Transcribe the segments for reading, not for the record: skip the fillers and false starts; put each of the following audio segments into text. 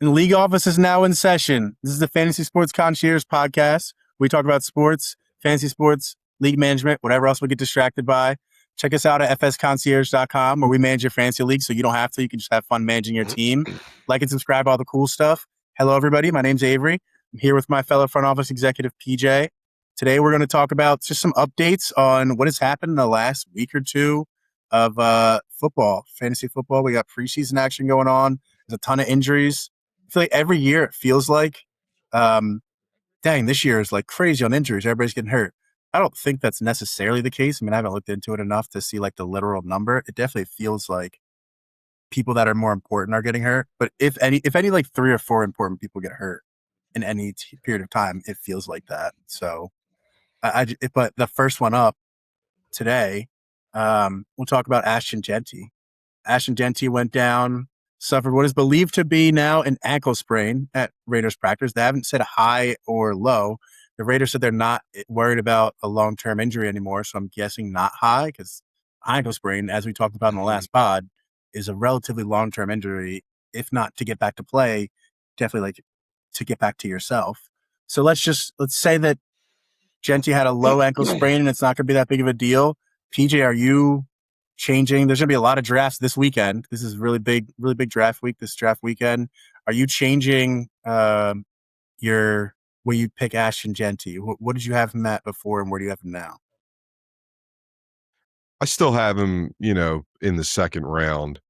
And the league office is now in session. This is the Fantasy Sports Concierge Podcast. We talk about sports, fantasy sports, league management, whatever else we get distracted by. Check us out at fsconcierge.com, where we manage your fantasy league, so you don't have to. You can just have fun managing your team. Like and subscribe, all the cool stuff. Hello, everybody. My name's Avery. I'm here with my fellow front office executive, PJ. Today, we're going to talk about just some updates on what has happened in the last week or two of football, fantasy football. We got preseason action going on. There's a ton of injuries. I feel like every year it feels like, this year is like crazy on injuries. Everybody's getting hurt. I don't think that's necessarily the case. I mean, I haven't looked into it enough to see like the literal number. It definitely feels like people that are more important are getting hurt. But if any like 3 or 4 important people get hurt in any period of time, it feels like that. So, but the first one up today, we'll talk about Ashton Jeanty. Ashton Jeanty went down, suffered what is believed to be now an ankle sprain at Raiders practice. They haven't said high or low. The Raiders said they're not worried about a long-term injury anymore, so I'm guessing not high, because ankle sprain, as we talked about in the last pod, is a relatively long-term injury. If not to get back to play, definitely like to get back to yourself. So let's say that Jeanty had a low ankle sprain and it's not going to be that big of a deal. PJ, are you changing? There's going to be a lot of drafts this weekend. This is really big draft week, this draft weekend. Are you changing your where you pick Ashton Jeanty? What did you have him at before and where do you have him now? I still have him, in the second round.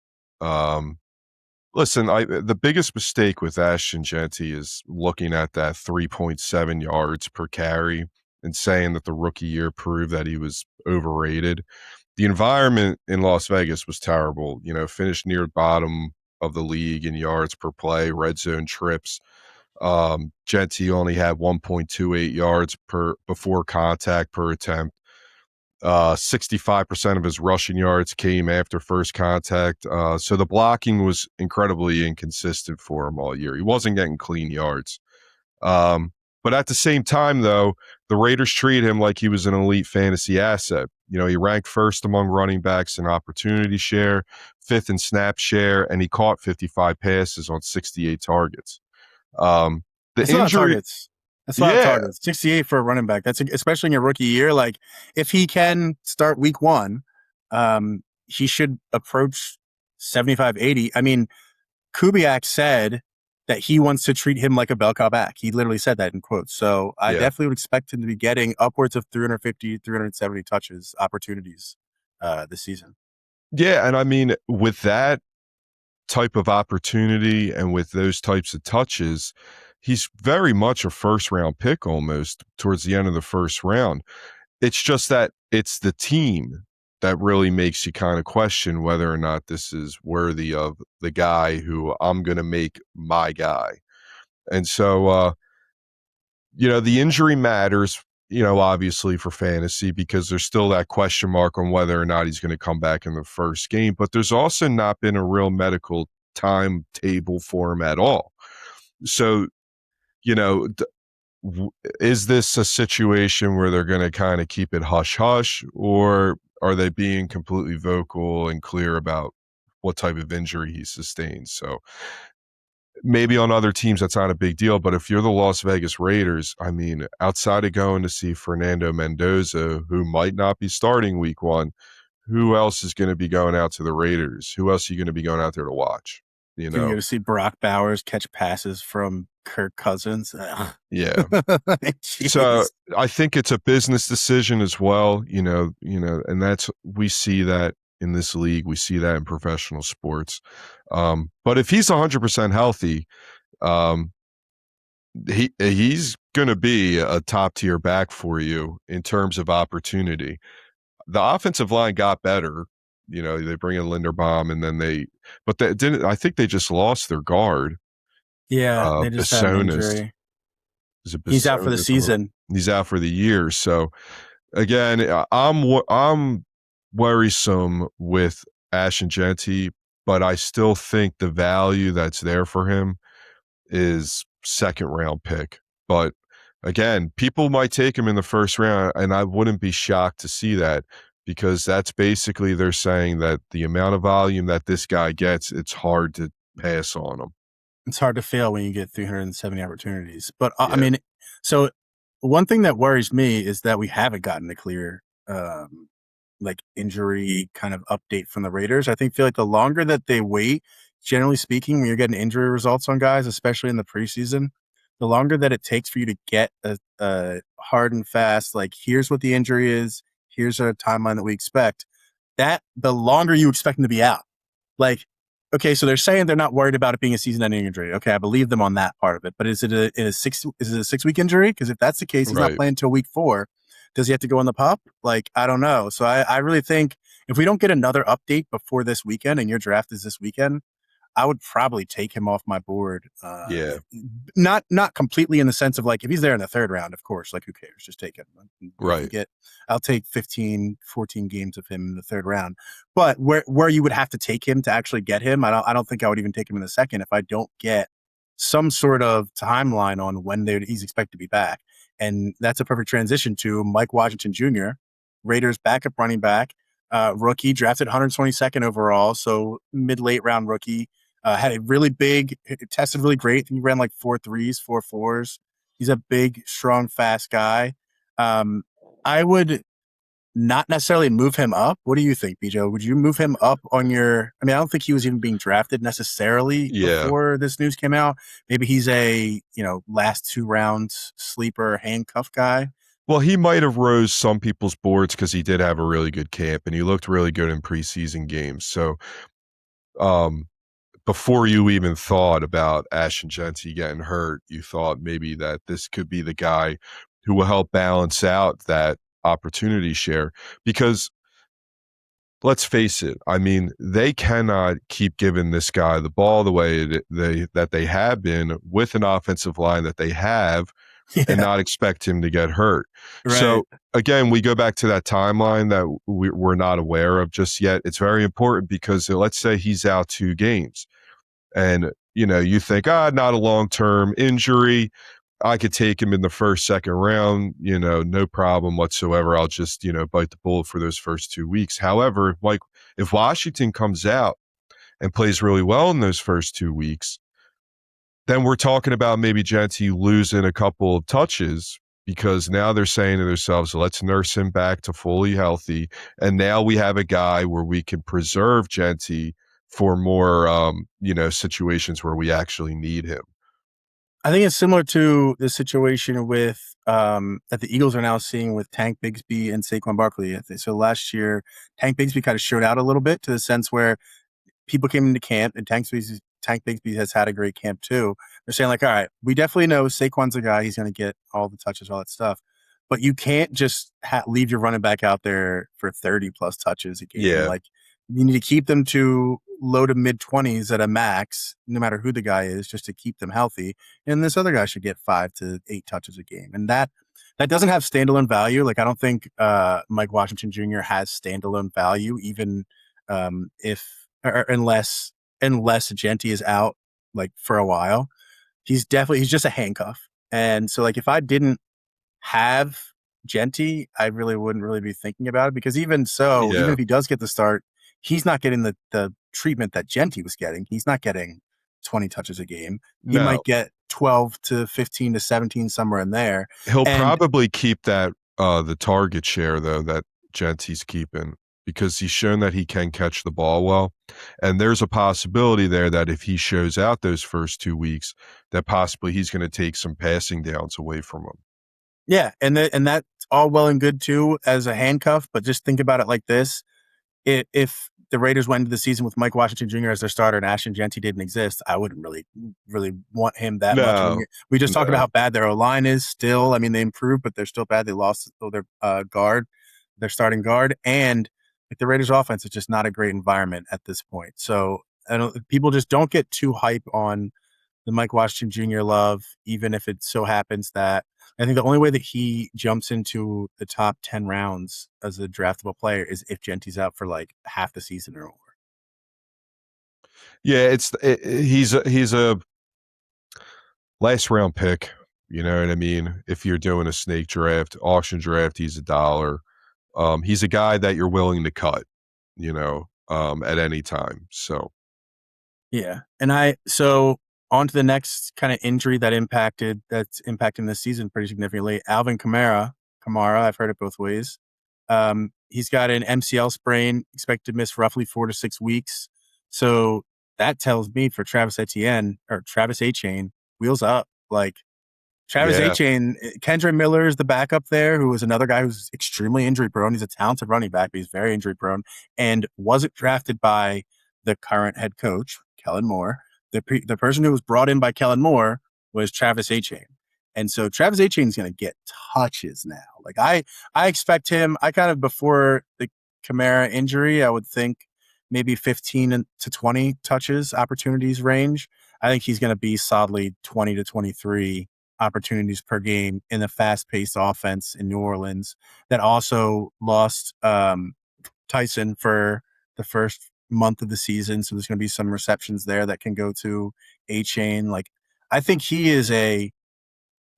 Listen, the biggest mistake with Ashton Jeanty is looking at that 3.7 yards per carry and saying that the rookie year proved that he was overrated. The environment in Las Vegas was terrible. Finished near the bottom of the league in yards per play, red zone trips. Jeanty only had 1.28 yards before contact per attempt. 65% of his rushing yards came after first contact. So the blocking was incredibly inconsistent for him all year. He wasn't getting clean yards. But at the same time, though, the Raiders treated him like he was an elite fantasy asset. He ranked first among running backs in opportunity share, 5th in snap share, and he caught 55 passes on 68 targets. That's a lot of targets. 68 for a running back. That's especially in your rookie year. Like, if he can start week 1, he should approach 75, 80. I mean, Kubiak said that he wants to treat him like a bell cow back. He literally said that in quotes. So I definitely would expect him to be getting upwards of 350, 370 touches, opportunities this season. Yeah, and I mean, with that type of opportunity and with those types of touches, he's very much a first-round pick almost towards the end of the first round. It's just that it's the team that really makes you kind of question whether or not this is worthy of the guy who I'm going to make my guy. And so, the injury matters, obviously for fantasy, because there's still that question mark on whether or not he's going to come back in the first game. But there's also not been a real medical timetable for him at all. So, is this a situation where they're going to kind of keep it hush-hush, or are they being completely vocal and clear about what type of injury he sustains? So maybe on other teams that's not a big deal, but if you're the Las Vegas Raiders, I mean, outside of going to see Fernando Mendoza, who might not be starting week 1, who else is going to be going out to the Raiders? Who else are you going to be going out there to watch? You're going to see Brock Bowers catch passes from Kirk Cousins. Yeah. So I think it's a business decision as well, and we see that in this league. We see that in professional sports. But if he's 100% healthy, he's going to be a top tier back for you in terms of opportunity. The offensive line got better. They bring in Linderbaum, and then I think they just lost their guard. Yeah, they just had an injury. He's out for the season. He's out for the year. So again, I'm worrisome with Ashton Jeanty, but I still think the value that's there for him is second round pick. But again, people might take him in the first round, and I wouldn't be shocked to see that, because that's basically they're saying that the amount of volume that this guy gets, it's hard to pass on him. It's hard to fail when you get 370 opportunities. But I Yeah. mean, so one thing that worries me is that we haven't gotten a clear like injury kind of update from the Raiders. I feel like the longer that they wait, generally speaking, when you're getting injury results on guys, especially in the preseason, the longer that it takes for you to get a hard and fast, like here's what the injury is, here's a timeline that we expect, that the longer you expect them to be out. Like, okay, so they're saying they're not worried about it being a season-ending injury. Okay, I believe them on that part of it. But is it a 6-week injury? Because if that's the case, he's not playing until week 4. Does he have to go on the PUP? Like, I don't know. So I really think if we don't get another update before this weekend and your draft is this weekend, I would probably take him off my board. Yeah. Not completely in the sense of like, if he's there in the 3rd round, of course, like who cares? Just take him. Right. I'll take 15, 14 games of him in the 3rd round. But where you would have to take him to actually get him, I don't think I would even take him in the 2nd if I don't get some sort of timeline on when he's expected to be back. And that's a perfect transition to Mike Washington Jr., Raiders backup running back, rookie, drafted 122nd overall, so mid-late round rookie. Had a really big, tested really great. He ran like 4.3s, 4.4s. He's a big, strong, fast guy. I would not necessarily move him up. What do you think, BJ? Would you move him up on your? I mean, I don't think he was even being drafted necessarily before this news came out. Maybe he's a last 2 rounds sleeper handcuff guy. Well, he might have rose some people's boards because he did have a really good camp and he looked really good in preseason games. So, before you even thought about Ashton Jeanty getting hurt, you thought maybe that this could be the guy who will help balance out that opportunity share. Because let's face it, I mean, they cannot keep giving this guy the ball the way that they have been with an offensive line that they have and not expect him to get hurt. Right. So again, we go back to that timeline that we're not aware of just yet. It's very important because let's say he's out 2 games and, you think, not a long-term injury. I could take him in the 1st, 2nd round, no problem whatsoever. I'll just, bite the bullet for those first 2 weeks. However, like if Washington comes out and plays really well in those first 2 weeks, then we're talking about maybe Jeanty losing a couple of touches because now they're saying to themselves, let's nurse him back to fully healthy. And now we have a guy where we can preserve Jeanty for more, situations where we actually need him. I think it's similar to the situation with that the Eagles are now seeing with Tank Bigsby and Saquon Barkley. So last year, Tank Bigsby kind of showed out a little bit to the sense where people came into camp, and Tank Bigsby has had a great camp too. They're saying like, all right, we definitely know Saquon's a guy. He's going to get all the touches, all that stuff. But you can't just leave your running back out there for 30-plus touches a game. Yeah. Like, you need to keep them to low to mid-20s at a max, no matter who the guy is, just to keep them healthy. And this other guy should get 5 to 8 touches a game. And that doesn't have standalone value. Like, I don't think Mike Washington Jr. has standalone value, even unless Jeanty is out like for a while. He's just a handcuff. And so like if I didn't have Jeanty, I really wouldn't really be thinking about it because even if he does get the start, he's not getting the treatment that Jeanty was getting. He's not getting 20 touches a game. He might get 12 to 15 to 17, somewhere in there. He'll probably keep that the target share though that Jeanty's keeping because he's shown that he can catch the ball well. And there's a possibility there that if he shows out those first 2 weeks, that possibly he's going to take some passing downs away from him. Yeah, and that's all well and good too as a handcuff, but just think about it like this. If the Raiders went into the season with Mike Washington Jr. as their starter and Ashton Jeanty didn't exist, I wouldn't really want him that much. I mean, we just talked about how bad their O-line is still. I mean, they improved, but they're still bad. They lost their their starting guard, and like the Raiders offense is just not a great environment at this point. So people just don't get too hype on the Mike Washington Jr. love, even if it so happens that I think the only way that he jumps into the top 10 rounds as a draftable player is if Jeanty's out for like half the season or more. Yeah, he's a last round pick. You know what I mean? If you're doing a snake draft, auction draft, he's $1. He's a guy that you're willing to cut, at any time. So, yeah. And so On to the next kind of injury that's impacting this season pretty significantly. Alvin Kamara, I've heard it both ways. He's got an MCL sprain, expected to miss roughly 4 to 6 weeks. So that tells me for Travis Etienne or Travis Etienne, wheels up. Like Travis Yeah. Etienne, Kendra Miller is the backup there, who is another guy who's extremely injury prone. He's a talented running back, but he's very injury prone and wasn't drafted by the current head coach, Kellen Moore. The person who was brought in by Kellen Moore was Travis Etienne. And so Travis Etienne is going to get touches now. Like I expect him, before the Kamara injury, I would think maybe 15 to 20 touches opportunities range. I think he's going to be solidly 20 to 23 opportunities per game in a fast-paced offense in New Orleans that also lost Tyson for the first month of the season. So there's going to be some receptions there that can go to A-Chain. Like, I think he is a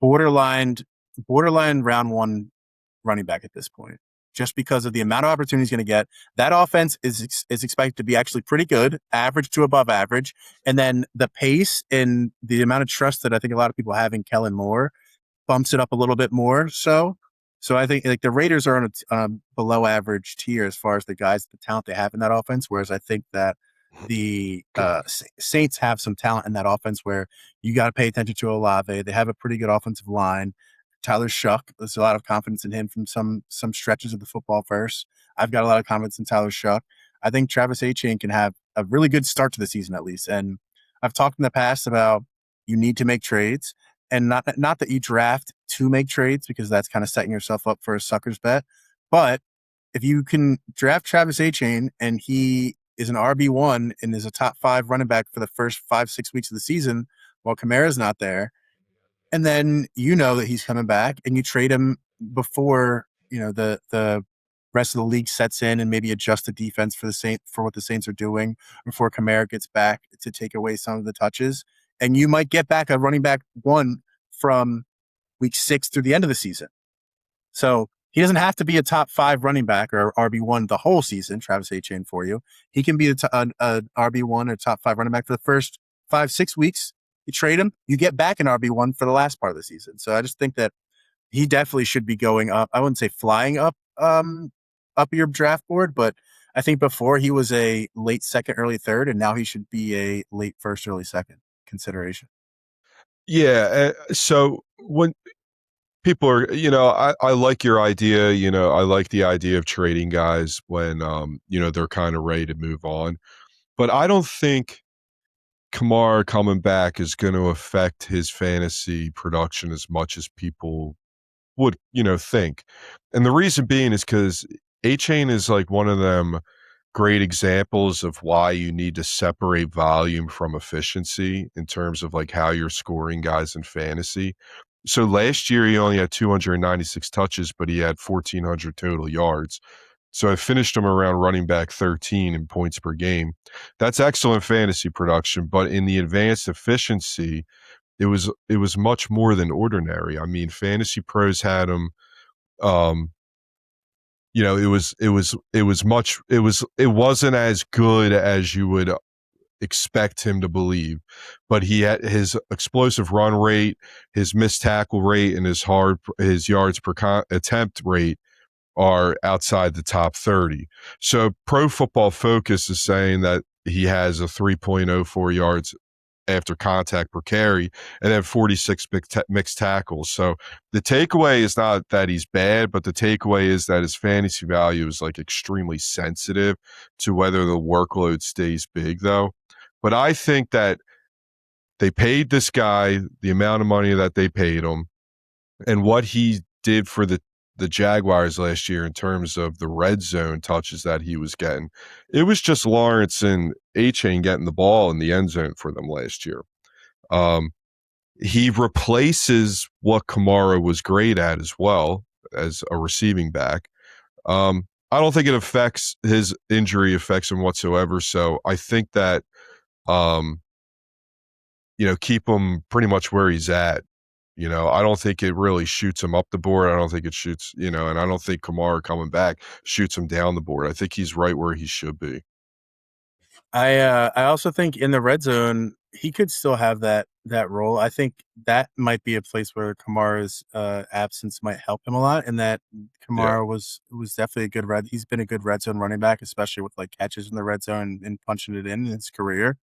borderline round one running back at this point, just because of the amount of opportunities he's going to get. That offense is expected to be actually pretty good, average to above average. And then the pace and the amount of trust that I think a lot of people have in Kellen Moore bumps it up a little bit more. So I think like the Raiders are on a below average tier as far as the talent they have in that offense. Whereas I think that the Saints have some talent in that offense where you got to pay attention to Olave. They have a pretty good offensive line. Tyler Shuck, there's a lot of confidence in him from some stretches of the football verse. I've got a lot of confidence in Tyler Shuck. I think Travis Etienne can have a really good start to the season at least. And I've talked in the past about you need to make trades, and not that you draft to make trades because that's kind of setting yourself up for a sucker's bet. But if you can draft Travis Etienne and he is an RB1 and is a top 5 running back for the first 5-6 weeks of the season while Kamara's not there, and then you know that he's coming back and you trade him before, the rest of the league sets in and maybe adjust the defense for what the Saints are doing before Kamara gets back to take away some of the touches. And you might get back a running back 1 from week 6 through the end of the season. So he doesn't have to be a top 5 running back or RB1 the whole season, Travis Etienne, for you. He can be an RB1 or top 5 running back for the first 5-6 weeks. You trade him, you get back an RB1 for the last part of the season. So I just think that he definitely should be going up. I wouldn't say flying up your draft board, but I think before he was a late second, early third, and now he should be a late first, early second consideration. Yeah. So when people are, I like your idea, I like the idea of trading guys when, they're kind of ready to move on. But I don't think Kamara coming back is going to affect his fantasy production as much as people would, think. And the reason being is because A-Chain is like one of them great examples of why you need to separate volume from efficiency in terms of like how you're scoring guys in fantasy. So last year he only had 296 touches, but he had 1,400 total yards. So I finished him around running back 13 in points per game. That's excellent fantasy production, but in the advanced efficiency, it was much more than ordinary. I mean, Fantasy Pros had him. It wasn't as good as you would expect him to believe, but he had his explosive run rate, his missed tackle rate, and his yards per attempt rate are outside the top 30. So Pro Football Focus is saying that he has a 3.04 yards after contact per carry and then 46 mixed tackles. So the takeaway is not that he's bad, but the takeaway is that his fantasy value is like extremely sensitive to whether the workload stays big though. But I think that they paid this guy the amount of money that they paid him, and what he did for the Jaguars last year in terms of the red zone touches that he was getting. It was just Lawrence and A-Chain getting the ball in the end zone for them last year. He replaces what Kamara was great at as well as a receiving back. I don't think his injury affects him whatsoever. So I think that, keep him pretty much where he's at. I don't think it really shoots him up the board. I don't think it shoots, and I don't think Kamara coming back shoots him down the board. I think he's right where he should be. I also think in the red zone, he could still have that role. I think that might be a place where Kamara's absence might help him a lot, and that Yeah. Kamara was definitely a good red. He's been a good red zone running back, especially with like catches in the red zone and punching it in his career.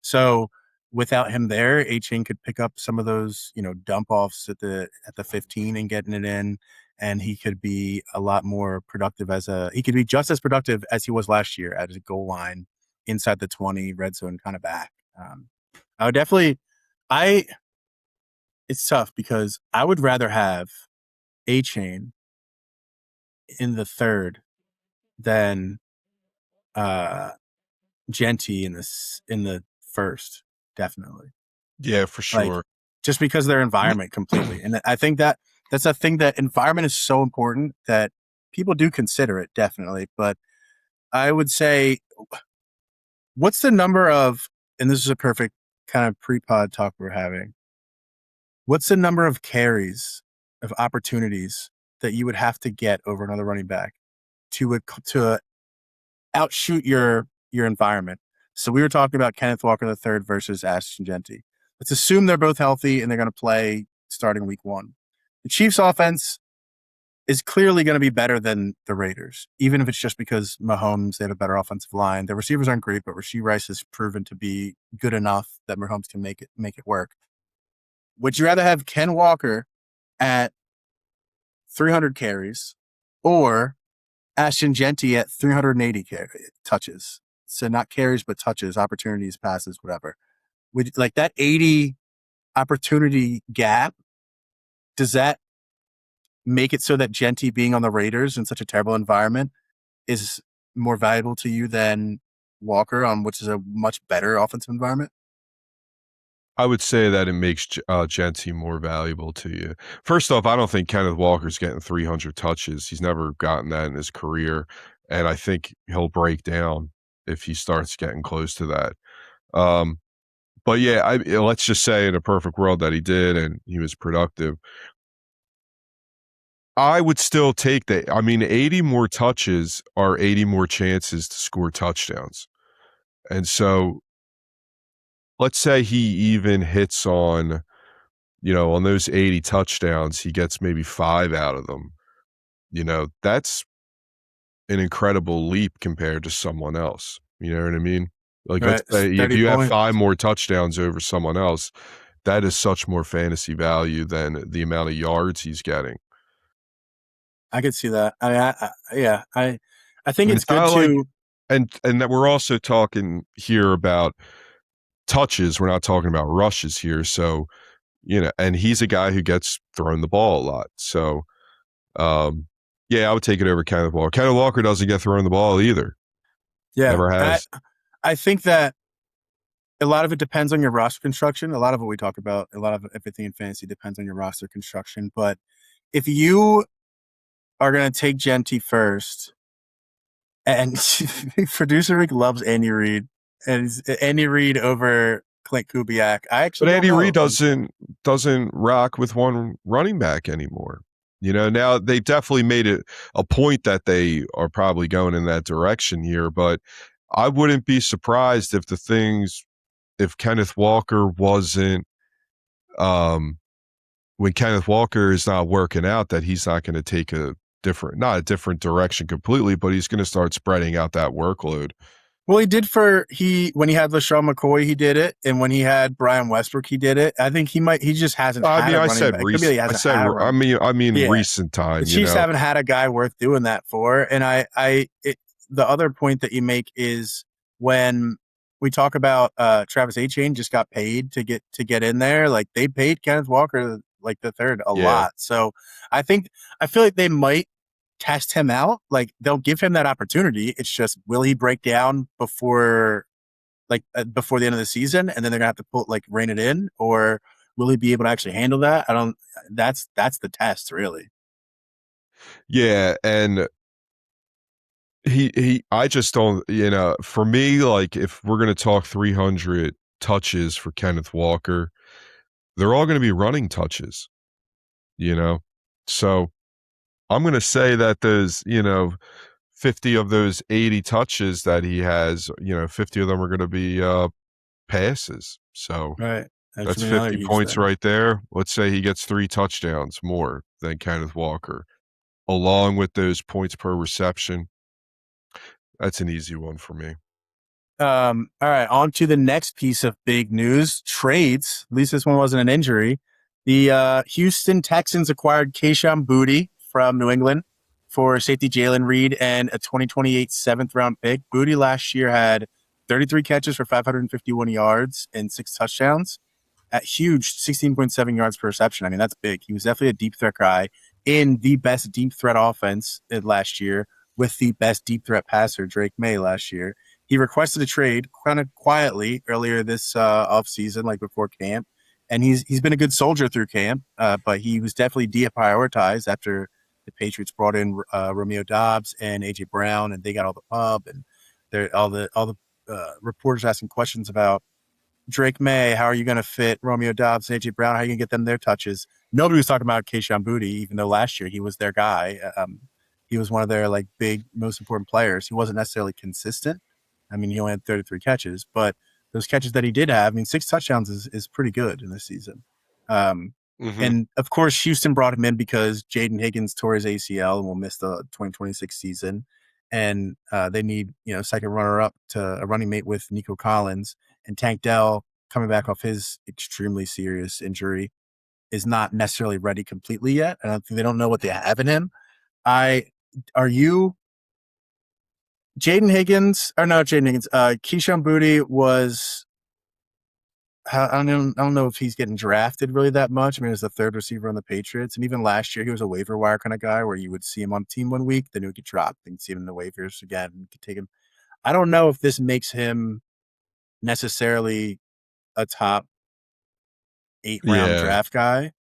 So without him there, Etienne could pick up some of those, dump offs at the 15 and getting it in, and he could be a lot more productive he could be just as productive as he was last year at his goal line, inside the 20, red zone kind of back. I would definitely, it's tough because I would rather have Etienne in the third than Jeanty in the first, definitely. Yeah, for Like, sure. just because of their environment completely. And I think that's a thing, that environment is so important that people do consider it, definitely. But I would say, what's the number of, and this is a perfect kind of pre-pod talk we're having, what's the number of carries, of opportunities that you would have to get over another running back to outshoot your environment? So we were talking about Kenneth Walker III versus Ashton Jeanty. Let's assume they're both healthy and they're going to play starting week 1. The Chiefs' offense is clearly going to be better than the Raiders, even if it's just because Mahomes, they have a better offensive line. Their receivers aren't great, but Rashee Rice has proven to be good enough that Mahomes can make it work. Would you rather have Ken Walker at 300 carries or Ashton Jeanty at 380 touches? So not carries, but touches, opportunities, passes, whatever. Would, like, that 80 opportunity gap, does that make it so that Jeanty being on the Raiders in such a terrible environment is more valuable to you than Walker, which is a much better offensive environment? I would say that it makes Jeanty more valuable to you. First off, I don't think Kenneth Walker's getting 300 touches. He's never gotten that in his career, and I think he'll break down if he starts getting close to that. But yeah, let's just say in a perfect world that he did and he was productive. I would still take that. I mean, 80 more touches are 80 more chances to score touchdowns. And so let's say he even hits on, on those 80 touchdowns, he gets maybe 5 out of them. That's an incredible leap compared to someone else. You know what I mean? Like, let's Right. say if 30 you have points. 5 more touchdowns over someone else, that is such more fantasy value than the amount of yards he's getting. I could see that. I think And it's it's good not like, to. and that we're also talking here about touches. We're not talking about rushes here. So, and he's a guy who gets thrown the ball a lot. So, yeah, I would take it over Kenneth Walker. Kenneth Walker doesn't get thrown the ball either. Yeah. Never has. I think that a lot of it depends on your roster construction. A lot of what we talk about, a lot of everything in fantasy depends on your roster construction. But if you are going to take Jeanty first, and producer Rick loves Andy Reid, and Andy Reid over Clint Kubiak. I actually But don't Andy know. Reid doesn't rock with one running back anymore. Now they've definitely made it a point that they are probably going in that direction here, but I wouldn't be surprised if Kenneth Walker wasn't, when Kenneth Walker is not working out, that he's not going to take not a different direction completely, but he's going to start spreading out that workload. Well, he did when he had LaShawn McCoy, he did it, and when he had Brian Westbrook, he did it. I think he just hasn't. I had mean, a I running said back. recent. Yeah. Recent time. The Chiefs haven't had a guy worth doing that for. And the other point that you make is when we talk about Travis Etienne just got paid to get in there. Like, they paid Kenneth Walker like the third a lot. So I feel like they might test him out. Like, they'll give him that opportunity. It's just, will he break down before the end of the season, and then they're gonna have to rein it in, or will he be able to actually handle that? That's the test, really. Yeah, and I just don't, for me, like, if we're going to talk 300 touches for Kenneth Walker, they're all going to be running touches, So I'm going to say that those, 50 of those 80 touches that he has, 50 of them are going to be passes. So Right. That should that's be another 50 huge points thing. right there. Let's say he gets 3 touchdowns more than Kenneth Walker, along with those points per reception. That's an easy one for me. All right, on to the next piece of big news. Trades. At least this one wasn't an injury. The Houston Texans acquired Kayshon Boutte from New England for safety Jalen Reed and a 2028 seventh-round pick. Boutte last year had 33 catches for 551 yards and 6 touchdowns at huge 16.7 yards per reception. I mean, that's big. He was definitely a deep threat guy in the best deep threat offense last year with the best deep threat passer, Drake May, last year. He requested a trade kind of quietly earlier this offseason, like before camp. And he's been a good soldier through camp, but he was definitely deprioritized after the Patriots brought in Romeo Doubs and A.J. Brown, and they got all the pub, and all the reporters asking questions about Drake May, how are you going to fit Romeo Doubs and A.J. Brown? How are you going to get them their touches? Nobody was talking about Kayshon Boutte, even though last year he was their guy. He was one of their like big, most important players. He wasn't necessarily consistent. I mean, he only had 33 catches, but those catches that he did have, I mean, 6 touchdowns is pretty good in this season. And of course, Houston brought him in because Jaden Higgins tore his ACL and will miss the 2026 season. And they need, second runner up to a running mate with Nico Collins. And Tank Dell, coming back off his extremely serious injury, is not necessarily ready completely yet. I don't think they don't know what they have in him. Jaden Higgins, or no, Jaden Higgins, Kayshon Boutte was, I don't know if he's getting drafted really that much. I mean, he was the third receiver on the Patriots. And even last year, he was a waiver wire kind of guy where you would see him on the team one week, then he would get dropped. Then you'd see him in the waivers again. You could take him. I don't know if this makes him necessarily a top 8-round Yeah. draft guy.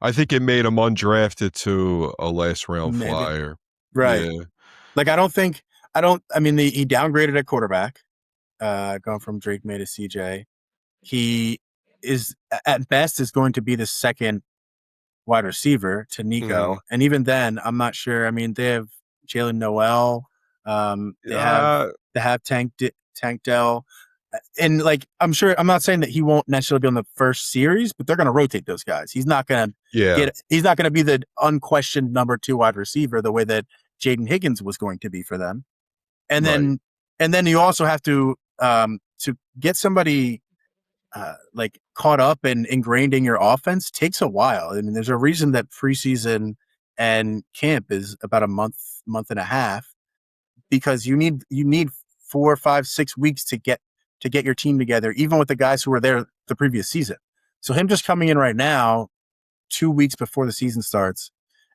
I think it made him undrafted to a last round Maybe. flyer. Right. Yeah. Like, he downgraded at quarterback, going from Drake May to CJ. He is, at best, is going to be the second wide receiver to Nico. And even then, I'm not sure. I mean, they have Jalen Noel. They have Tank Dell. And I'm not saying that he won't necessarily be on the first series, but they're going to rotate those guys. He's not going to he's not going to be the unquestioned number 2 wide receiver the way that Jaden Higgins was going to be for them. And then you also have to get somebody caught up and ingrained in your offense takes a while. I mean, there's a reason that preseason and camp is about a month and a half, because you need 4, 5, 6 weeks to get your team together, even with the guys who were there the previous season. So him just coming in right now, 2 weeks before the season starts,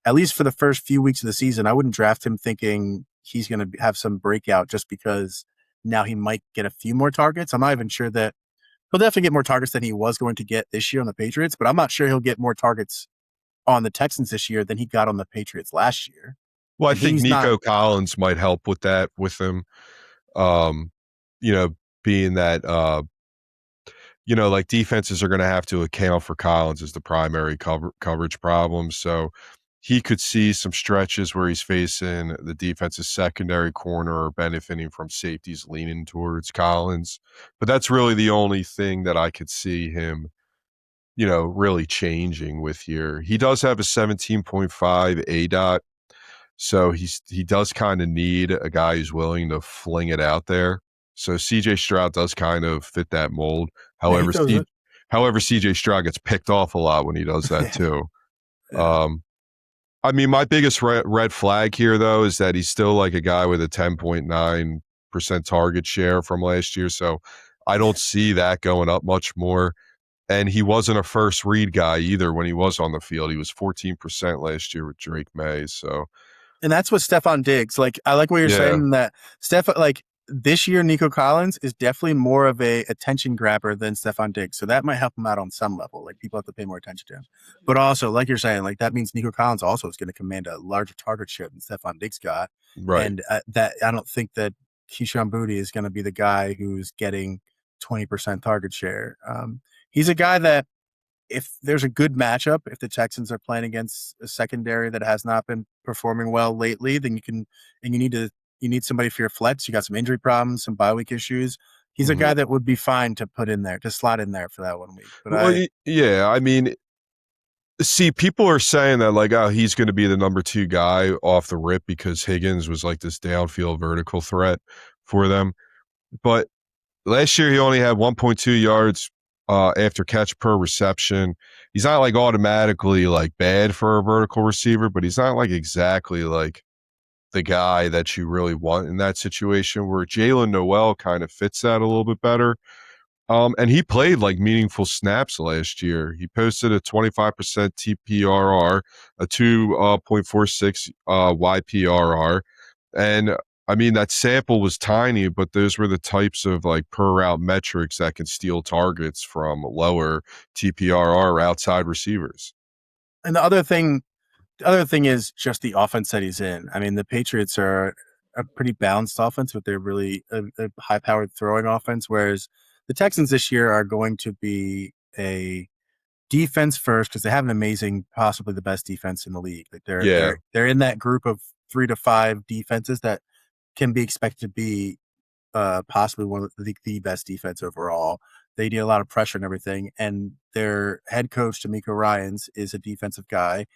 at least for the first few weeks of the season, I wouldn't draft him thinking he's going to have some breakout just because now he might get a few more targets. I'm not even sure that he'll definitely get more targets than he was going to get this year on the Patriots, but I'm not sure he'll get more targets on the Texans this year than he got on the Patriots last year. Well, I think Nico Collins might help with that with him. Being that, defenses are going to have to account for Collins as the primary coverage problem. So he could see some stretches where he's facing the defense's secondary corner or benefiting from safeties leaning towards Collins. But that's really the only thing that I could see him, really changing with here. He does have a 17.5 ADOT. So he does kind of need a guy who's willing to fling it out there. So CJ Stroud does kind of fit that mold. However, CJ Stroud gets picked off a lot when he does that too. My biggest red flag here, though, is that he's still like a guy with a 10.9% target share from last year. So I don't see that going up much more. And he wasn't a first read guy either when he was on the field. He was 14% last year with Drake May. So. And that's what Stephon Diggs, I like what you're saying, that this year, Nico Collins is definitely more of a attention grabber than Stephon Diggs. So that might help him out on some level. People have to pay more attention to him. But also, like you're saying, that means Nico Collins also is going to command a larger target share than Stephon Diggs got. Right. And that I don't think that Kayshon Boutte is going to be the guy who's getting 20% target share. He's a guy that, if there's a good matchup, if the Texans are playing against a secondary that has not been performing well lately, then you need somebody for your flex. You got some injury problems, some bye week issues. he's a Mhm. guy that would be fine to put in there, to slot in there for that 1 week. But Well, yeah, I mean, see, people are saying that like, oh, he's going to be the number 2 guy off the rip because Higgins was like this downfield vertical threat for them. But last year he only had 1.2 yards after catch per reception. He's not like automatically like bad for a vertical receiver, but he's not like exactly like the guy that you really want in that situation, where Jalen Noel kind of fits that a little bit better. And he played like meaningful snaps last year. He posted a 25% TPRR, a 2.46 YPRR. And I mean, that sample was tiny, but those were the types of like per route metrics that can steal targets from lower TPRR outside receivers. and the other thing is just the offense that he's in. I mean, the Patriots are a pretty balanced offense, but they're really a high-powered throwing offense, whereas the Texans this year are going to be a defense first because they have an amazing, possibly the best defense in the league. Like Yeah. they're in that group of 3 to 5 defenses that can be expected to be possibly one of the best defense overall. They need a lot of pressure and everything, and their head coach D'Amico Ryans is a defensive guy.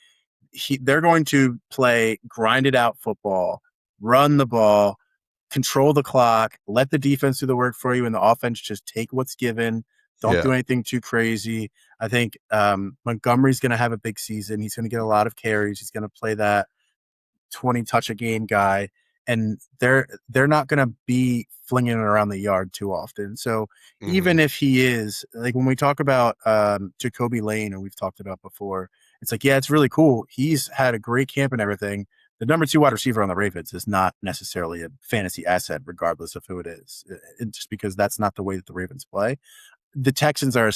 They're going to play grinded out football, run the ball, control the clock, let the defense do the work for you, and the offense just take what's given. Don't Yeah. do anything too crazy. I think Montgomery's going to have a big season. He's going to get a lot of carries. He's going to play that 20 touch a game guy, and they're not going to be flinging it around the yard too often. So even if he is, like when we talk about Jacoby Lane, and we've talked about before, it's like, yeah, it's really cool. He's had a great camp and everything. The number 2 wide receiver on the Ravens is not necessarily a fantasy asset, regardless of who it is, just because that's not the way that the Ravens play. The Texans are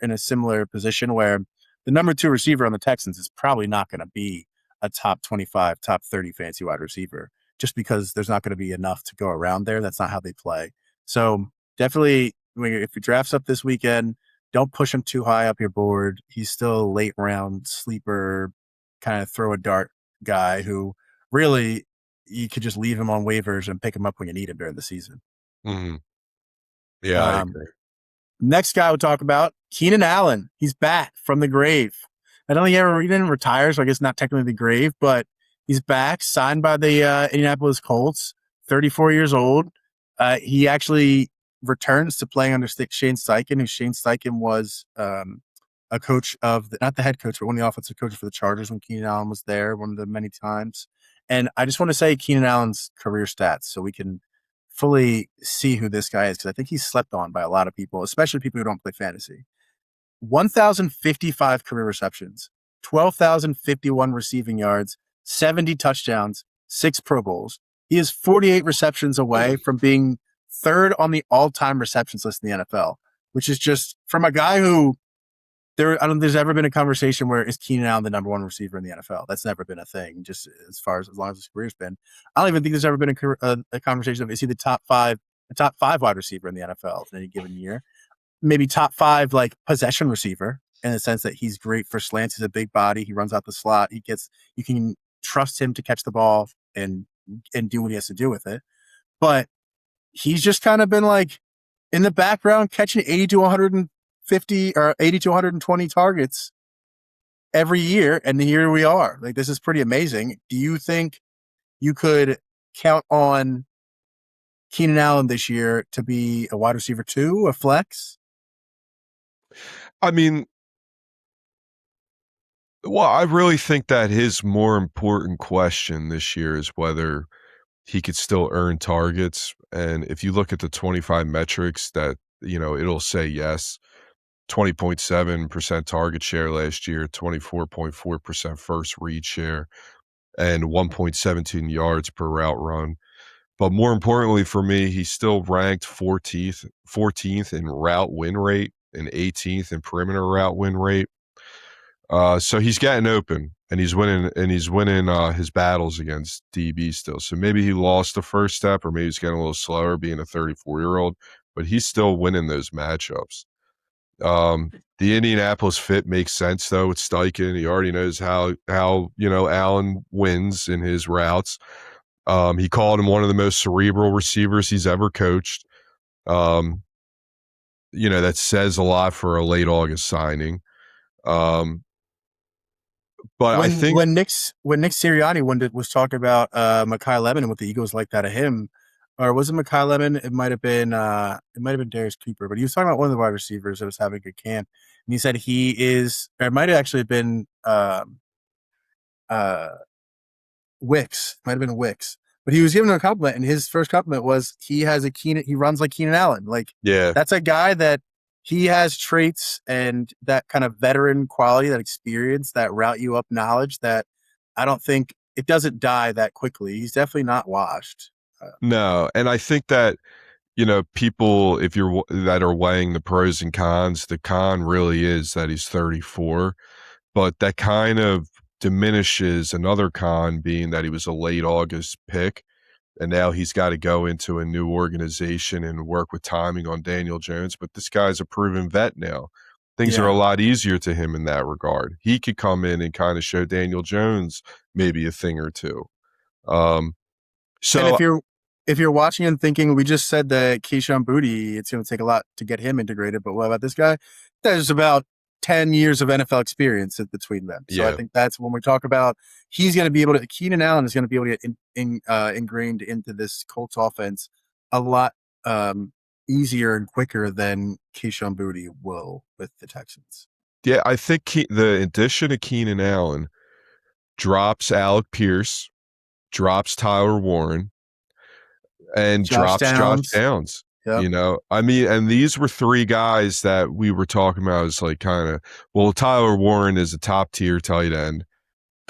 in a similar position where the number 2 receiver on the Texans is probably not going to be a top 25, top 30 fantasy wide receiver, just because there's not going to be enough to go around there. That's not how they play. So definitely, if he drafts up this weekend, don't push him too high up your board. He's still a late round sleeper, kind of throw a dart guy who really you could just leave him on waivers and pick him up when you need him during the season. Mm-hmm. Yeah, I agree. Next guy we'll talk about, Keenan Allen. He's back from the grave. I don't think he didn't retire, so I guess not technically the grave, but he's back, signed by the Indianapolis Colts, 34 years old. He actually returns to playing under Shane Steichen, who Shane Steichen was a coach of, not the head coach, but one of the offensive coaches for the Chargers when Keenan Allen was there, one of the many times. And I just want to say Keenan Allen's career stats so we can fully see who this guy is, because I think he's slept on by a lot of people, especially people who don't play fantasy. 1,055 career receptions, 12,051 receiving yards, 70 touchdowns, 6 Pro Bowls. He is 48 receptions away from being third on the all-time receptions list in the NFL, which is just from a guy who I don't think there's ever been a conversation where is Keenan Allen the number 1 receiver in the NFL. That's never been a thing, just as long as his career's been. I don't even think there's ever been a conversation of is he the top 5 wide receiver in the NFL in any given year. Maybe top 5 like possession receiver in the sense that he's great for slants. He's a big body. He runs out the slot. You can trust him to catch the ball and do what he has to do with it. But he's just kind of been like in the background catching 80 to 150 or 80 to 120 targets every year. And here we are. Like, this is pretty amazing. Do you think you could count on Keenan Allen this year to be a wide receiver 2, a flex? I mean, well, I really think that his more important question this year is whether he could still earn targets. And if you look at the 25 metrics that, it'll say yes. 20.7% target share last year, 24.4% first read share, and 1.17 yards per route run. But more importantly for me, he's still ranked 14th in route win rate and 18th in perimeter route win rate. So he's getting open and he's winning his battles against DB still. So maybe he lost the first step, or maybe he's getting a little slower being a 34-year-old, but he's still winning those matchups. The Indianapolis fit makes sense though with Steichen. He already knows how Allen wins in his routes. He called him one of the most cerebral receivers he's ever coached. That says a lot for a late August signing. But I When think, when Nick Sirianni was talking about Mekhi Lemon and what the Eagles liked out of him, or was it Mekhi Lemon? It might have been Darius Cooper, but he was talking about one of the wide receivers that was having a good camp, and he said he is, or it might have actually been Wicks, might have been Wicks, but he was giving him a compliment, and his first compliment was he runs like Keenan Allen. Like, yeah, that's a guy that he has traits and that kind of veteran quality, that experience, that route you up knowledge that I don't think it doesn't die that quickly. He's definitely not washed. no. And I think that, people, that are weighing the pros and cons, the con really is that he's 34, but that kind of diminishes another con being that he was a late August pick. And now he's got to go into a new organization and work with timing on Daniel Jones. But this guy's a proven vet now. Things are a lot easier to him in that regard. He could come in and kind of show Daniel Jones maybe a thing or two. And if you're watching and thinking, we just said that Kayshon Boutte, it's going to take a lot to get him integrated, but what about this guy? There's about 10 years of NFL experience between them. So I think that's when we talk about Keenan Allen is going to be able to get ingrained into this Colts offense a lot easier and quicker than Kayshon Boutte will with the Texans. Yeah, I think the addition of Keenan Allen drops Alec Pierce, drops Tyler Warren, and drops Josh Downs. Yep. And these were three guys that we were talking about as like Tyler Warren is a top tier tight end.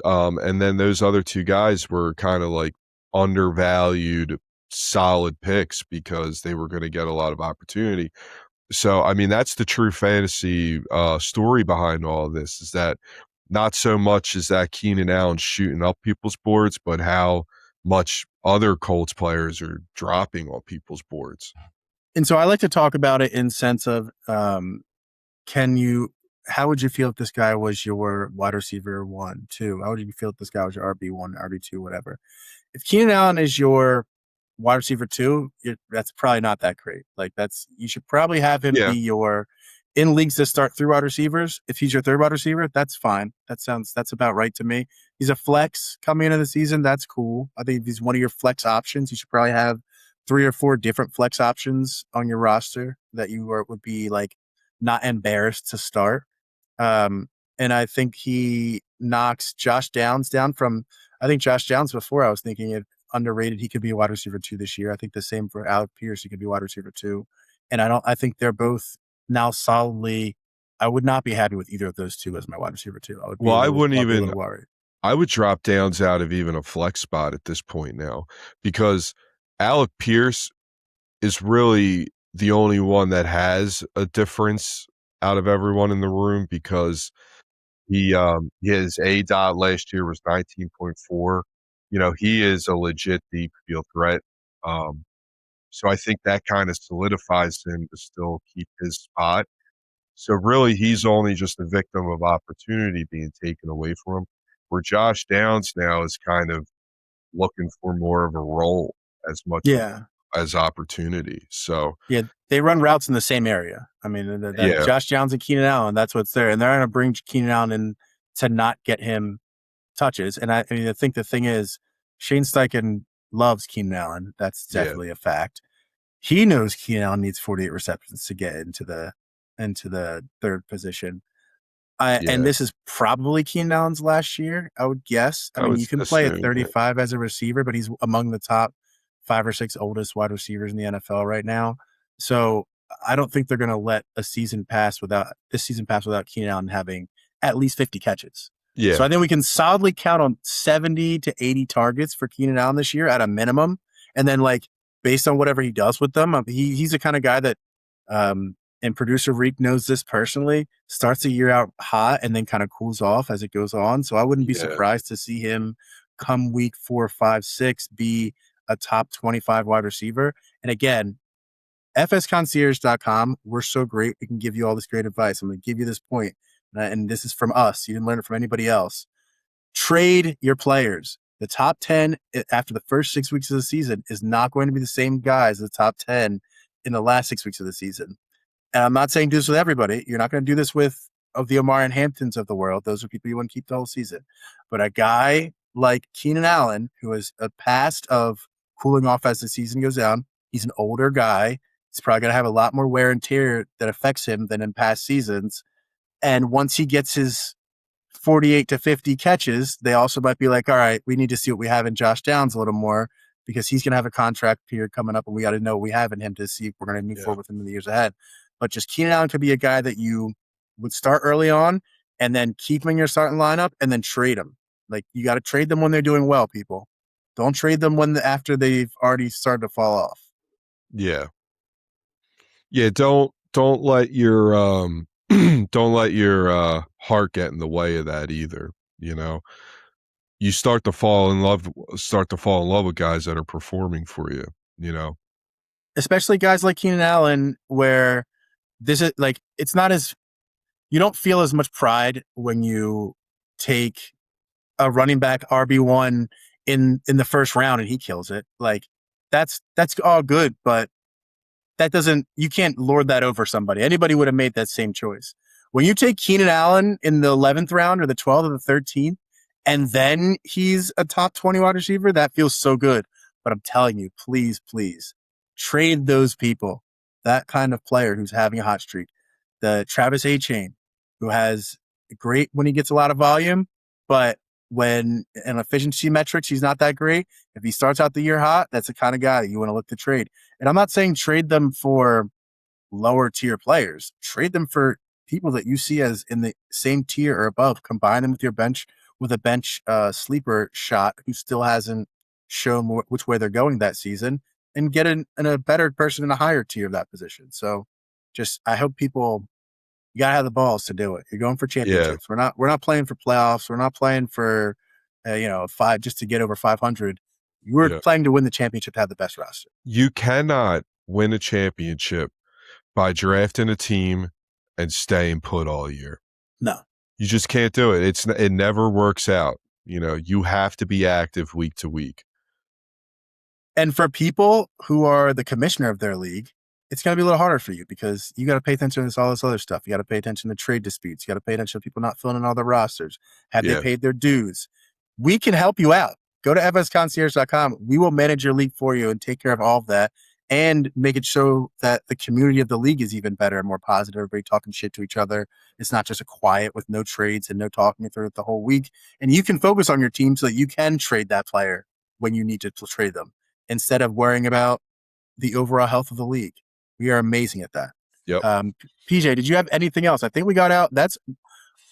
And then those other two guys were kind of like undervalued, solid picks because they were going to get a lot of opportunity. So, that's the true fantasy story behind all of this, is that not so much is that Keenan Allen shooting up people's boards, but how much other Colts players are dropping on people's boards. And so I like to talk about it in sense of, how would you feel if this guy was your wide receiver 1, 2? How would you feel if this guy was your RB1, RB2, whatever? If Keenan Allen is your wide receiver 2, that's probably not that great. Like, you should probably have him be your, in leagues that start through wide receivers. If he's your third wide receiver, that's fine. That's about right to me. He's a flex coming into the season. That's cool. I think if he's one of your flex options, you should probably have 3 or 4 different flex options on your roster that you would be like not embarrassed to start. And I think he knocks Josh Downs down from, I think Josh Downs before I was thinking it underrated. He could be a wide receiver 2 this year. I think the same for Alec Pierce. He could be wide receiver 2. And I think they're both now solidly, I would not be happy with either of those two as my wide receiver 2. I would be a little worried. I would drop Downs out of even a flex spot at this point now, because Alec Pierce is really the only one that has a difference out of everyone in the room, because his A-dot last year was 19.4. He is a legit deep field threat. So I think that kind of solidifies him to still keep his spot. So really, he's only just a victim of opportunity being taken away from him, where Josh Downs now is kind of looking for more of a role as much as opportunity. So they run routes in the same area. I mean, Josh Downs and Keenan Allen, that's what's there. And they're going to bring Keenan Allen in to not get him touches. And I think the thing is, Shane Steichen loves Keenan Allen. That's definitely a fact. He knows Keenan Allen needs 48 receptions to get into the third position. And this is probably Keenan Allen's last year, I would guess. I mean, you can play at 35 as a receiver, but he's among the top 5 or 6 oldest wide receivers in the NFL right now. So I don't think they're going to let this season pass without Keenan Allen having at least 50 catches. Yeah. So I think we can solidly count on 70 to 80 targets for Keenan Allen this year at a minimum. And then, like, based on whatever he does with them, he's the kind of guy that, and producer Reek knows this personally, starts the year out hot and then kind of cools off as it goes on. So I wouldn't be surprised to see him come week 4, 5, 6 be a top 25 wide receiver. And again, fsconcierge.com, we're so great. We can give you all this great advice. I'm going to give you this point, and this is from us. You didn't learn it from anybody else. Trade your players. The top 10 after the first 6 weeks of the season is not going to be the same guys as the top 10 in the last 6 weeks of the season. And I'm not saying do this with everybody. You're not going to do this with of the Omar and Hamptons of the world. Those are people you want to keep the whole season. But a guy like Keenan Allen, who has a past of cooling off as the season goes down, he's an older guy. He's probably going to have a lot more wear and tear that affects him than in past seasons. And once he gets his 48 to 50 catches, they also might be like, all right, we need to see what we have in Josh Downs a little more because he's going to have a contract period coming up and we got to know what we have in him to see if we're going to move forward with him in the years ahead. But just Keenan Allen could be a guy that you would start early on and then keep him in your starting lineup and then trade him. Like you got to trade them when they're doing well, people. Don't trade them after they've already started to fall off. Yeah. Yeah, don't let your don't let your heart get in the way of that either, you know. You start to fall in love with guys that are performing for you, you know. Especially guys like Keenan Allen where this is like it's not as you don't feel as much pride when you take a running back RB1 in the first round and he kills it. Like that's all good, but you can't lord that over somebody. Anybody would have made that same choice. When you take Keenan Allen in the 11th round or the 12th or the 13th, and then he's a top 20 wide receiver, that feels so good. But I'm telling you, please, please trade those people. That kind of player who's having a hot streak. The Travis Etienne, who has great when he gets a lot of volume, but when in efficiency metrics, he's not that great. If he starts out the year hot, that's the kind of guy that you want to look to trade. And I'm not saying trade them for lower tier players. Trade them for people that you see as in the same tier or above. Combine them with your bench with a bench sleeper shot who still hasn't shown which way they're going that season, and get in a better person in a higher tier of that position. So, I hope people. You gotta have the balls to do it. You're going for championships. Yeah. We're not playing for playoffs. We're not playing for, 5 just to get over 500. We're playing to win the championship to have the best roster. You cannot win a championship by drafting a team and staying put all year. No, you just can't do it. It never works out. You know, you have to be active week to week. And for people who are the commissioner of their league, it's going to be a little harder for you because you got to pay attention to all this other stuff. You got to pay attention to trade disputes. You got to pay attention to people not filling in all their rosters. Have they paid their dues? We can help you out. Go to fsconcierge.com. We will manage your league for you and take care of all of that and make it so that the community of the league is even better and more positive. Everybody talking shit to each other. It's not just a quiet with no trades and no talking through it the whole week. And you can focus on your team so that you can trade that player when you need to trade them instead of worrying about the overall health of the league. We are amazing at that. Yep. PJ, did you have anything else? I think we got out. That's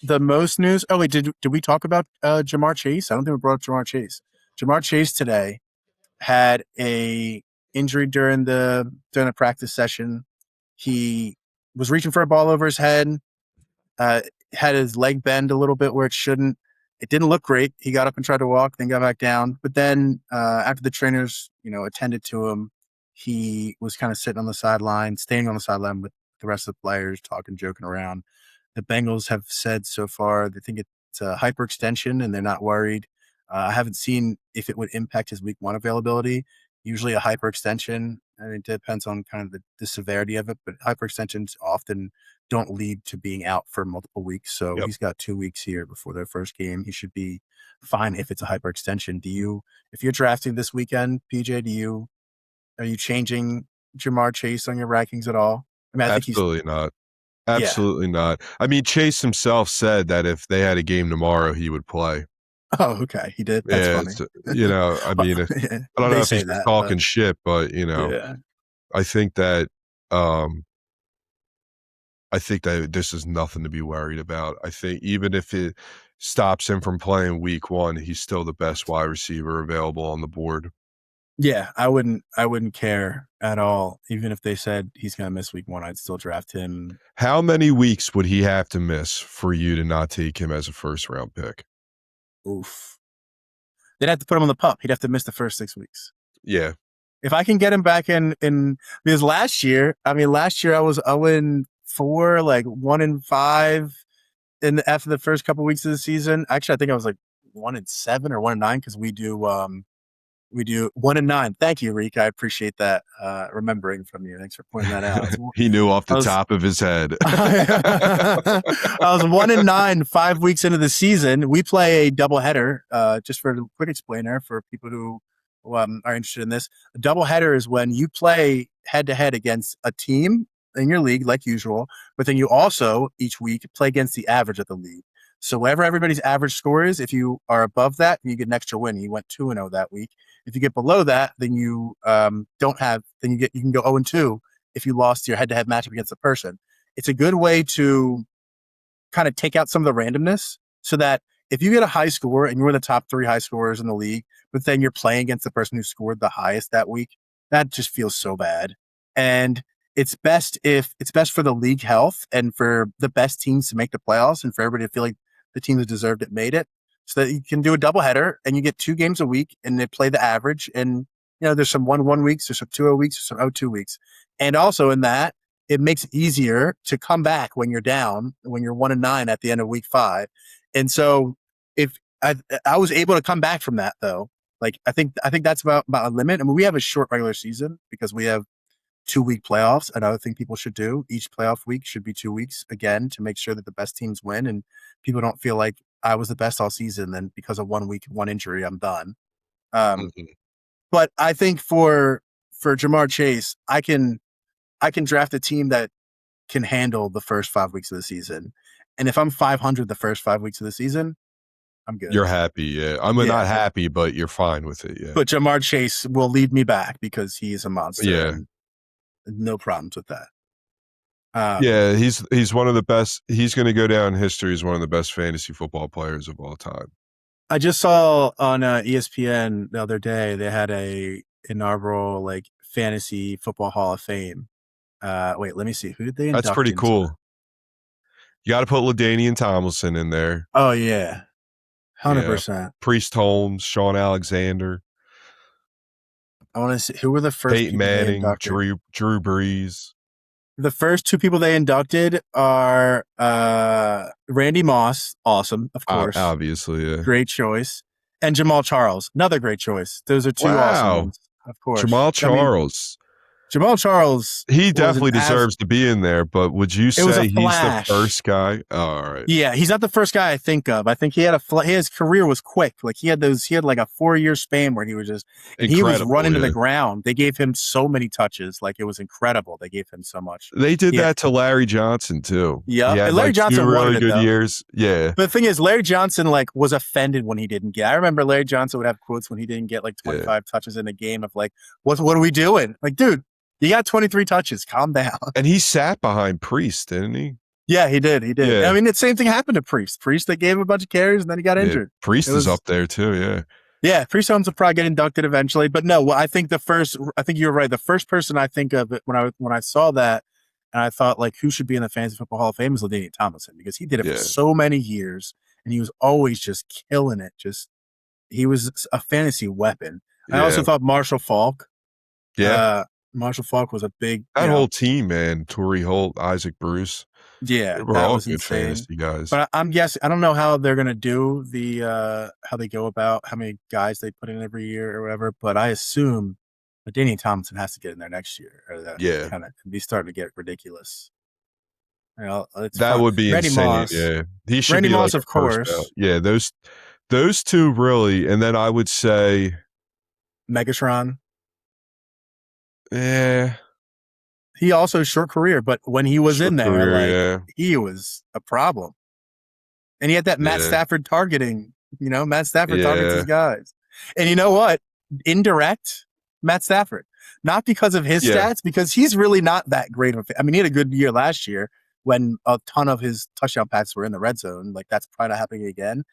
the most news. Oh, wait, did we talk about Jamar Chase? I don't think we brought up Jamar Chase. Jamar Chase today had a injury during the practice session. He was reaching for a ball over his head, had his leg bend a little bit where it shouldn't. It didn't look great. He got up and tried to walk, then got back down. But then after the trainers, attended to him, he was kind of sitting on the sideline, staying on the sideline with the rest of the players, talking, joking around. The Bengals have said so far they think it's a hyperextension and they're not worried. I haven't seen if it would impact his week 1 availability. Usually a hyperextension, it depends on kind of the severity of it, but hyperextensions often don't lead to being out for multiple weeks. So he's got 2 weeks here before their first game. He should be fine if it's a hyperextension. If you're drafting this weekend, PJ, are you changing Jamar Chase on your rankings at all? I mean, Absolutely not. Absolutely not. I mean, Chase himself said that if they had a game tomorrow, he would play. Oh, okay. He did. That's funny. I mean, I don't know if he's just talking shit, but I think that this is nothing to be worried about. I think even if it stops him from playing week 1, he's still the best wide receiver available on the board. Yeah, I wouldn't care at all. Even if they said he's going to miss week 1, I'd still draft him. How many weeks would he have to miss for you to not take him as a first-round pick? Oof. They'd have to put him on the pup. He'd have to miss the first 6 weeks. Yeah. If I can get him back in because last year I was 0-4, like 1-5 after the first couple weeks of the season. Actually, I think I was like 1-7 or 1-9 because we do We do 1-9. Thank you, Reek. I appreciate that remembering from you. Thanks for pointing that out. He knew off the I was- top of his head. I was 1-9 5 weeks into the season. We play a doubleheader. Just for a quick explainer for people who are interested in this, a doubleheader is when you play head-to-head against a team in your league, like usual, but then you also each week play against the average of the league. So whatever everybody's average score is, if you are above that, you get an extra win. You went 2-0 that week. If you get below that, then you don't have. Then you can go 0-2 if you lost your head-to-head matchup against a person. It's a good way to kind of take out some of the randomness, so that if you get a high score and you're in the top 3 high scorers in the league, but then you're playing against the person who scored the highest that week, that just feels so bad. And it's best for the league health and for the best teams to make the playoffs and for everybody to feel like the team that deserved it made it, so that you can do a doubleheader and you get 2 games a week and they play the average. And there's some 1-1 weeks, there's some 2-0 weeks, there's some 0-2 weeks, and also in that it makes it easier to come back when you're down, when you're 1-9 at the end of week 5. And so if I was able to come back from that though, like I think that's about a limit. I mean, we have a short regular season because we have 2-week playoffs. Another thing people should do, each playoff week should be 2 weeks again, to make sure that the best teams win and people don't feel like I was the best all season, then because of 1 week, 1 injury, I'm done. But I think for Ja'Marr Chase, I can draft a team that can handle the first 5 weeks of the season. And if I'm 500 the first 5 weeks of the season, I'm good. You're happy, yeah. I'm not happy, but you're fine with it, yeah. But Ja'Marr Chase will lead me back because he is a monster. Yeah. No problems with that. Yeah, he's one of the best. He's going to go down in history as one of the best fantasy football players of all time. I just saw on ESPN the other day they had a inaugural fantasy football Hall of Fame. Wait, let me see. Who did they induct? That's pretty into cool. that? You got to put LaDainian Tomlinson in there. Oh yeah, 100%. Priest Holmes, Sean Alexander. I want to see who were the first. Peyton Manning, Drew Brees. The first 2 people they inducted are Randy Moss, awesome, of course, obviously, yeah, great choice, and Jamal Charles, another great choice. Those are 2 awesome ones, of course. Jamal Charles. Jamal Charles. He definitely deserves to be in there, but would you say he's the first guy? Oh, all right. Yeah, he's not the first guy I think of. I think he had his career was quick. Like he had like a 4-year span where he was just he was running to the ground. They gave him so many touches, like it was incredible. They gave him so much. They did that to Larry Johnson too. Yeah, and Larry Johnson 2 really wanted good it, years. Yeah, but the thing is, Larry Johnson was offended when he didn't get. I remember Larry Johnson would have quotes when he didn't get 25 touches in a game of what are we doing? Like, dude, you got 23 touches. Calm down. And he sat behind Priest, didn't he? Yeah, he did. He did. Yeah. I mean, the same thing happened to Priest. They gave him a bunch of carries and then he got injured. Priest is up there too. Yeah. Yeah, Priest Holmes will probably get inducted eventually. But no, I think you're right. The first person I think of when I saw that, and I thought who should be in the Fantasy Football Hall of Fame is LaDainian Tomlinson, because he did it for so many years and he was always just killing it. He was a fantasy weapon. I also thought Marshall Faulk. Yeah. Marshall Faulk was a big. That whole team, man. Torrey Holt, Isaac Bruce. Yeah, we're all good fantasy guys. But I'm guessing, I don't know how they're going to do how they go about how many guys they put in every year or whatever. But I assume LaDainian Tomlinson has to get in there next year. Or that kind of be starting to get ridiculous. That would be Randy insane. Moss. Yeah, he should Randy be Moss, of course. Yeah, those 2 really, and then I would say Megatron. Yeah. He also short career, but when he was in there, he was a problem. And he had that Matt Stafford targeting. Matt Stafford targets his guys. And you know what? Indirect Matt Stafford. Not because of his stats, because he's really not that great of a. I mean, he had a good year last year when a ton of his touchdown passes were in the red zone. That's probably not happening again.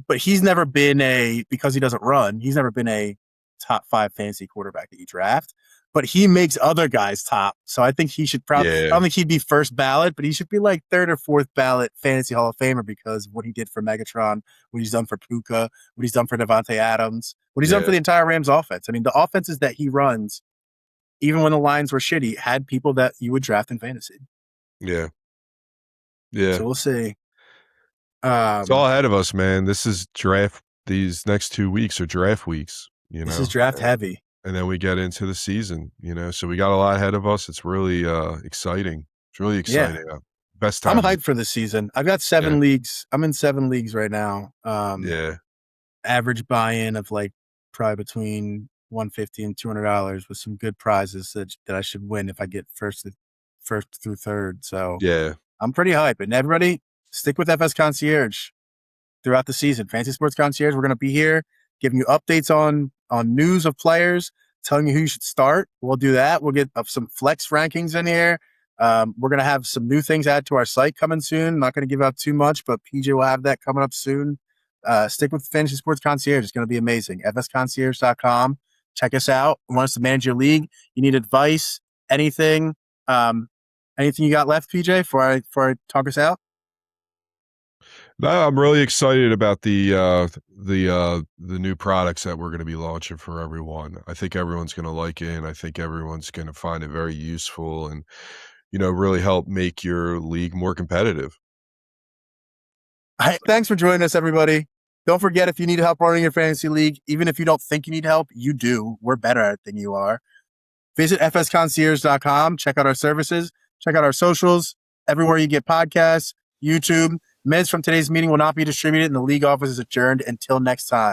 But he's never been because he doesn't run, he's never been a top 5 fantasy quarterback that you draft. But he makes other guys top. So I think he should probably, I don't think he'd be first ballot, but he should be 3rd or 4th ballot fantasy Hall of Famer because of what he did for Megatron, what he's done for Puka, what he's done for Devontae Adams, what he's done for the entire Rams offense. I mean, the offenses that he runs, even when the lines were shitty, had people that you would draft in fantasy. Yeah. Yeah. So we'll see. It's all ahead of us, man. This is these next 2 weeks are draft weeks. you This know, is draft heavy. and then we get into the season, so we got a lot ahead of us. It's really exciting. It's really Yeah. exciting. Best I'm time. hyped for this season. I've got 7 leagues. I'm in 7 leagues right now. Yeah. Average buy-in of like probably between $150 and $200 with some good prizes that I should win if I get first through third. So Yeah. I'm pretty hyped. And everybody, stick with FS Concierge throughout the season. Fantasy Sports Concierge, we're going to be here giving you updates on news of players, telling you who you should start. We'll do that. We'll get some flex rankings in here. We're going to have some new things added to our site coming soon. Not going to give out too much, but PJ will have that coming up soon. Stick with Fantasy Sports Concierge. It's going to be amazing. fsconcierge.com. Check us out. Want us to manage your league? You need advice? Anything? Anything you got left, PJ, before I talk us out? No, I'm really excited about the new products that we're going to be launching for everyone. I think everyone's going to like it, and I think everyone's going to find it very useful and really help make your league more competitive. Thanks for joining us, everybody. Don't forget, if you need help running your fantasy league, even if you don't think you need help, you do. We're better at it than you are. Visit fsconcierge.com. Check out our services. Check out our socials. Everywhere you get podcasts, YouTube. Minutes from today's meeting will not be distributed, and the league office is adjourned until next time.